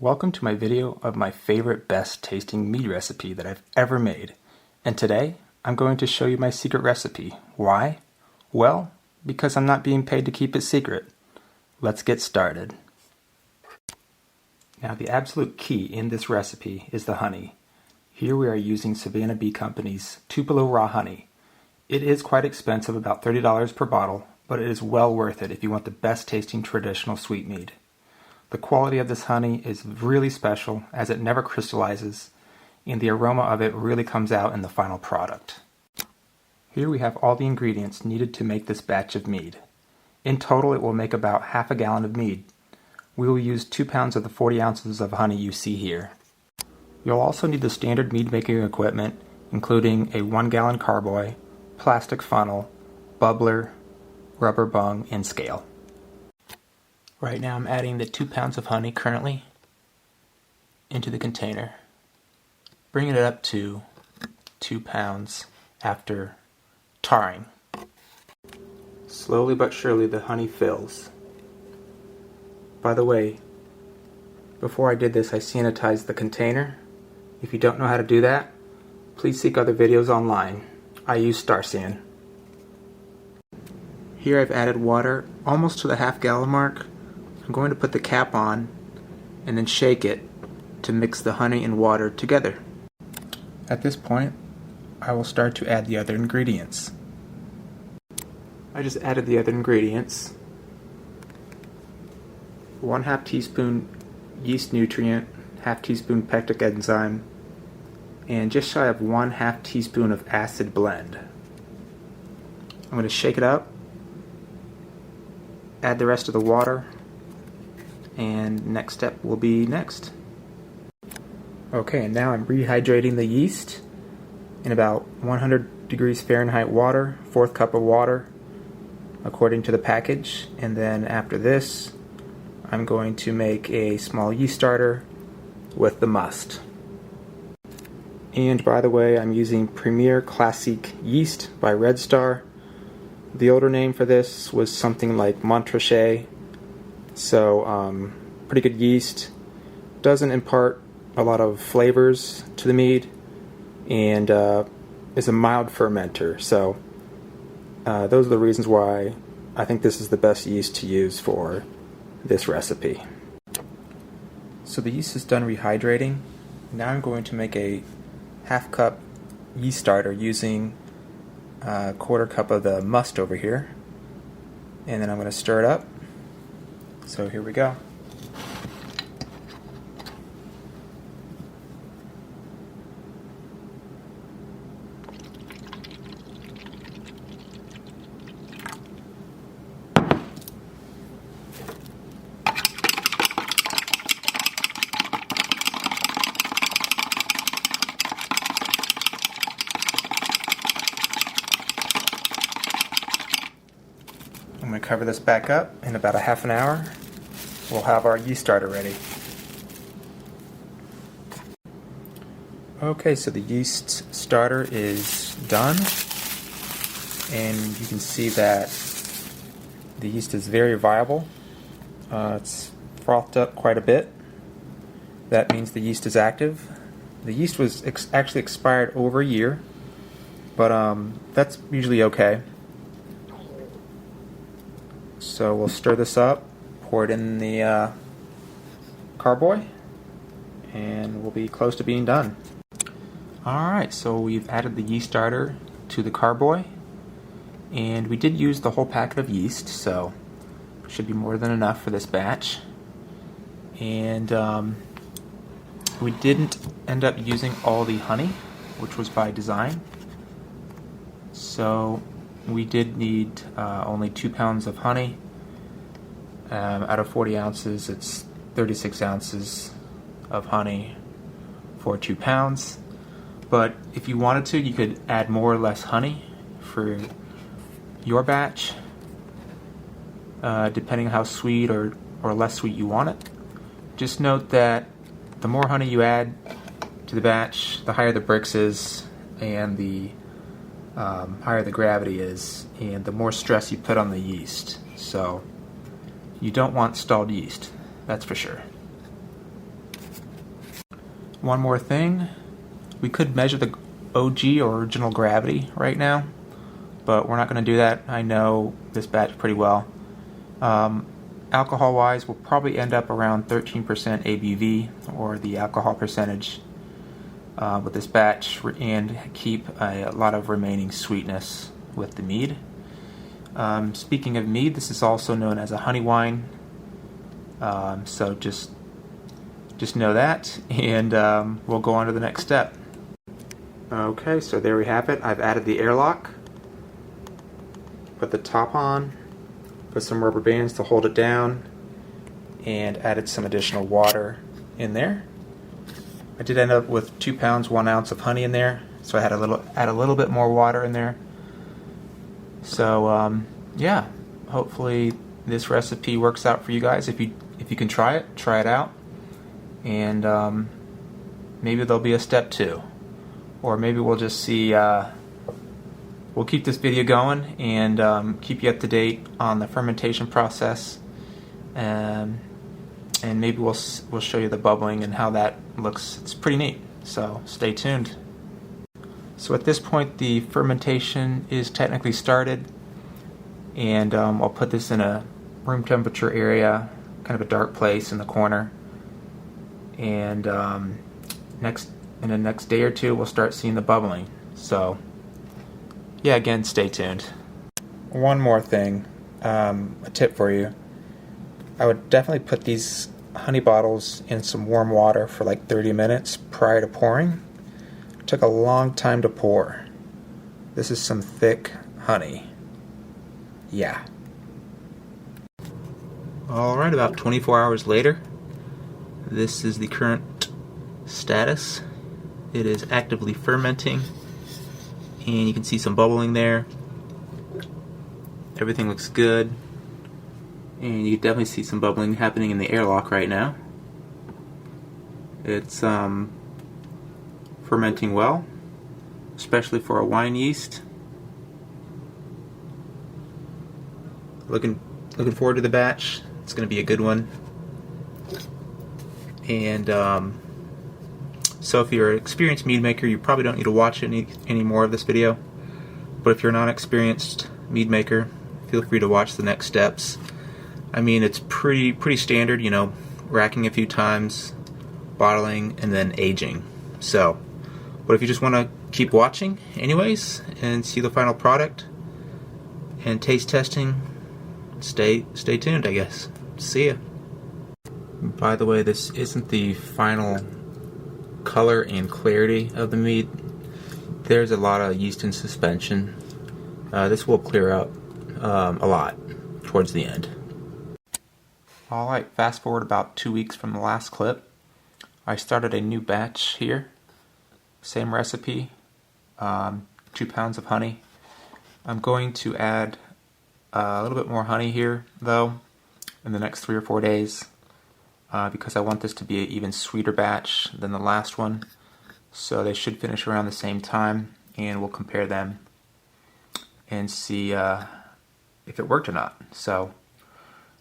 Welcome to my video of my favorite best tasting mead recipe that I've ever made. And today, I'm going to show you my secret recipe. Why? Well, because I'm not being paid to keep it secret. Let's get started. Now the absolute key in this recipe is the honey. Here we are using Savannah Bee Company's Tupelo raw honey. It is quite expensive, about $30 per bottle, but it is well worth it if you want the best tasting traditional sweet mead. The quality of this honey is really special as it never crystallizes, and the aroma of it really comes out in the final product. Here we have all the ingredients needed to make this batch of mead. In total it will make about half a gallon of mead. We will use 2 pounds of the 40 ounces of honey you see here. You'll also need the standard mead making equipment, including a 1 gallon carboy, plastic funnel, bubbler, rubber bung, and scale. Right now I'm adding the 2 pounds of honey currently into the container, bringing it up to 2 pounds after tarring. Slowly but surely the honey fills. By the way, before I did this I sanitized the container. If you don't know how to do that, please seek other videos online. I use Star San. Here I've added water almost to the half gallon mark. I'm going to put the cap on and then shake it to mix the honey and water together. At this point, I will start to add the other ingredients. I just added the other ingredients. 1/2 teaspoon yeast nutrient, 1/2 teaspoon pectic enzyme, and just shy of 1/2 teaspoon of acid blend. I'm going to shake it up, add the rest of the water, and next step will be next. Okay, and now I'm rehydrating the yeast in about 100 degrees Fahrenheit water, 1/4 cup of water according to the package. And then after this I'm going to make a small yeast starter with the must. And by the way, I'm using Premier Classique yeast by Red Star. The older name for this was something like Montrachet. So pretty good yeast. Doesn't impart a lot of flavors to the mead, and is a mild fermenter. So those are the reasons why I think this is the best yeast to use for this recipe. So the yeast is done rehydrating. Now I'm going to make a 1/2 cup yeast starter using a 1/4 cup of the must over here, and then I'm going to stir it up. So here we go. I'm going to cover this back up. In about a half an hour we'll have our yeast starter ready. Okay, so the yeast starter is done, and you can see that the yeast is very viable. It's frothed up quite a bit. That means the yeast is active. The yeast was actually expired over a year, but that's usually okay. So we'll stir this up, pour it in the carboy, and we'll be close to being done. Alright, so we've added the yeast starter to the carboy, and we did use the whole packet of yeast, so should be more than enough for this batch. And we didn't end up using all the honey, which was by design. So we did need only 2 pounds of honey. Out of 40 ounces, it's 36 ounces of honey for 2 pounds. But if you wanted to, you could add more or less honey for your batch, depending on how sweet or less sweet you want it. Just note that the more honey you add to the batch, the higher the Brix is, and the higher the gravity is, and the more stress you put on the yeast. So you don't want stalled yeast, that's for sure. One more thing, we could measure the OG or original gravity right now, but we're not going to do that. I know this batch pretty well. Alcohol wise, we'll probably end up around 13% ABV, or the alcohol percentage, with this batch, and keep a lot of remaining sweetness with the mead. Speaking of mead, this is also known as a honey wine, so just know that, and we'll go on to the next step. Okay, so there we have it. I've added the airlock, put the top on, put some rubber bands to hold it down, and added some additional water in there. I did end up with 2 pounds 1 ounce of honey in there, so I had add a little bit more water in there. So yeah, hopefully this recipe works out for you guys. If you can try it out, and maybe there'll be a step 2, or maybe we'll just see. We'll keep this video going and keep you up to date on the fermentation process, and maybe we'll show you the bubbling and how that looks. It's pretty neat, so stay tuned. So at this point the fermentation is technically started, and I'll put this in a room temperature area, kind of a dark place in the corner, and in the next day or two we'll start seeing the bubbling. So yeah, again, stay tuned. One more thing, a tip for you. I would definitely put these honey bottles in some warm water for like 30 minutes prior to pouring. It took a long time to pour. This is some thick honey. Yeah. Alright, about 24 hours later, this is the current status. It is actively fermenting, and you can see some bubbling there. Everything looks good, and you can definitely see some bubbling happening in the airlock right now. It's fermenting well, especially for a wine yeast. Looking forward to the batch. It's going to be a good one. And so if you're an experienced mead maker, you probably don't need to watch any more of this video. But if you're not an experienced mead maker, feel free to watch the next steps. I mean, it's pretty standard, you know, racking a few times, bottling, and then aging. So, but if you just want to keep watching anyways and see the final product and taste testing, stay tuned, I guess. See ya. By the way, this isn't the final color and clarity of the mead. There's a lot of yeast in suspension. This will clear up a lot towards the end. Alright, fast forward about 2 weeks from the last clip. I started a new batch here. Same recipe, 2 pounds of honey. I'm going to add a little bit more honey here though in the next 3 or 4 days, because I want this to be an even sweeter batch than the last one. So they should finish around the same time, and we'll compare them and see if it worked or not. So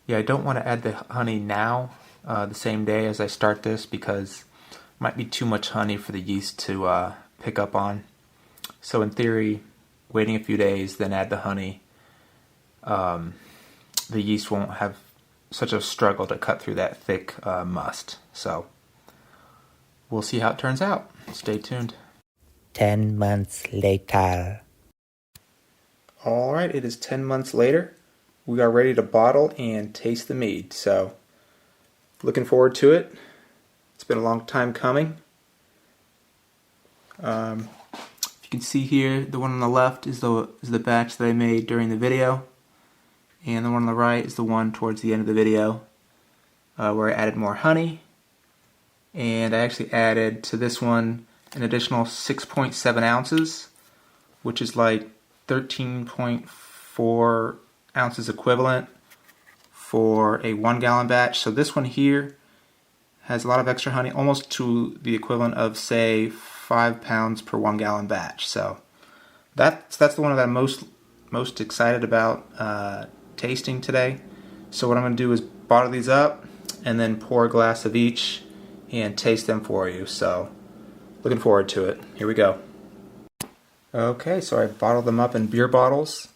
yeah, I don't want to add the honey now, the same day as I start this, because it might be too much honey for the yeast to pick up on. So in theory, waiting a few days, then add the honey, the yeast won't have such a struggle to cut through that thick must. So we'll see how it turns out. Stay tuned. 10 months later. Alright, it is 10 months later. We are ready to bottle and taste the mead. So looking forward to it. It's been a long time coming. If you can see here, the one on the left is the batch that I made during the video, and the one on the right is the one towards the end of the video, where I added more honey, and I actually added to this one an additional 6.7 ounces, which is like 13.4 ounces equivalent for a 1 gallon batch. So this one here has a lot of extra honey, almost to the equivalent of, say, 5 pounds per 1 gallon batch. So that's the one that I'm most excited about tasting today. So what I'm going to do is bottle these up and then pour a glass of each and taste them for you. So looking forward to it. Here we go. Okay, so I bottled them up in beer bottles.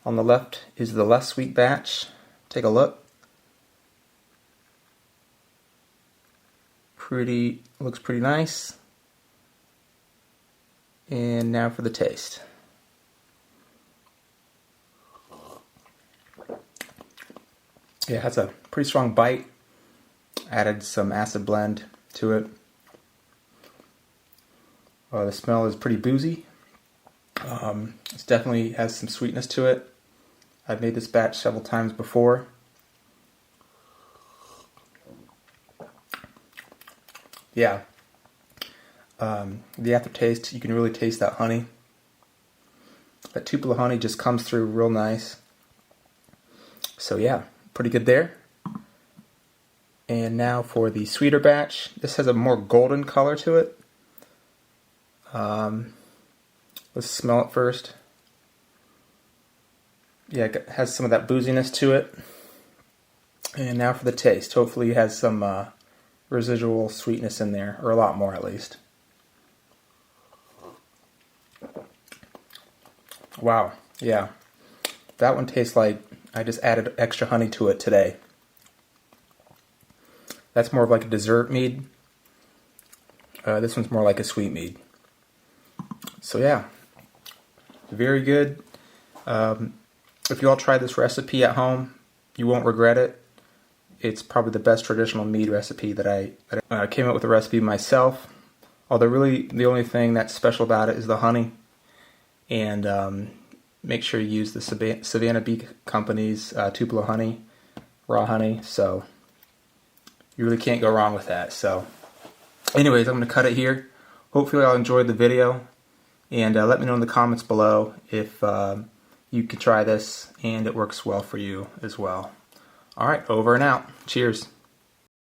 On the left is the less sweet batch. Take a look. Looks pretty nice. And now for the taste. Yeah, it has a pretty strong bite. Added some acid blend to it. The smell is pretty boozy. It definitely has some sweetness to it. I've made this batch several times before. Yeah. The aftertaste, you can really taste that honey. That Tupelo honey just comes through real nice. So yeah, pretty good there. And now for the sweeter batch. This has a more golden color to it. Let's smell it first. Yeah, it has some of that booziness to it. And now for the taste. Hopefully it has some residual sweetness in there, or a lot more at least. Wow, yeah. That one tastes like I just added extra honey to it today. That's more of like a dessert mead. This one's more like a sweet mead. So yeah, very good. If you all try this recipe at home, you won't regret it. It's probably the best traditional mead recipe that I came up with the recipe myself. Although really the only thing that's special about it is the honey. And make sure you use the Savannah Bee Company's Tupelo honey, raw honey. So you really can't go wrong with that. So anyways, I'm going to cut it here. Hopefully y'all enjoyed the video. And let me know in the comments below if you could try this and it works well for you as well. Alright, over and out. Cheers.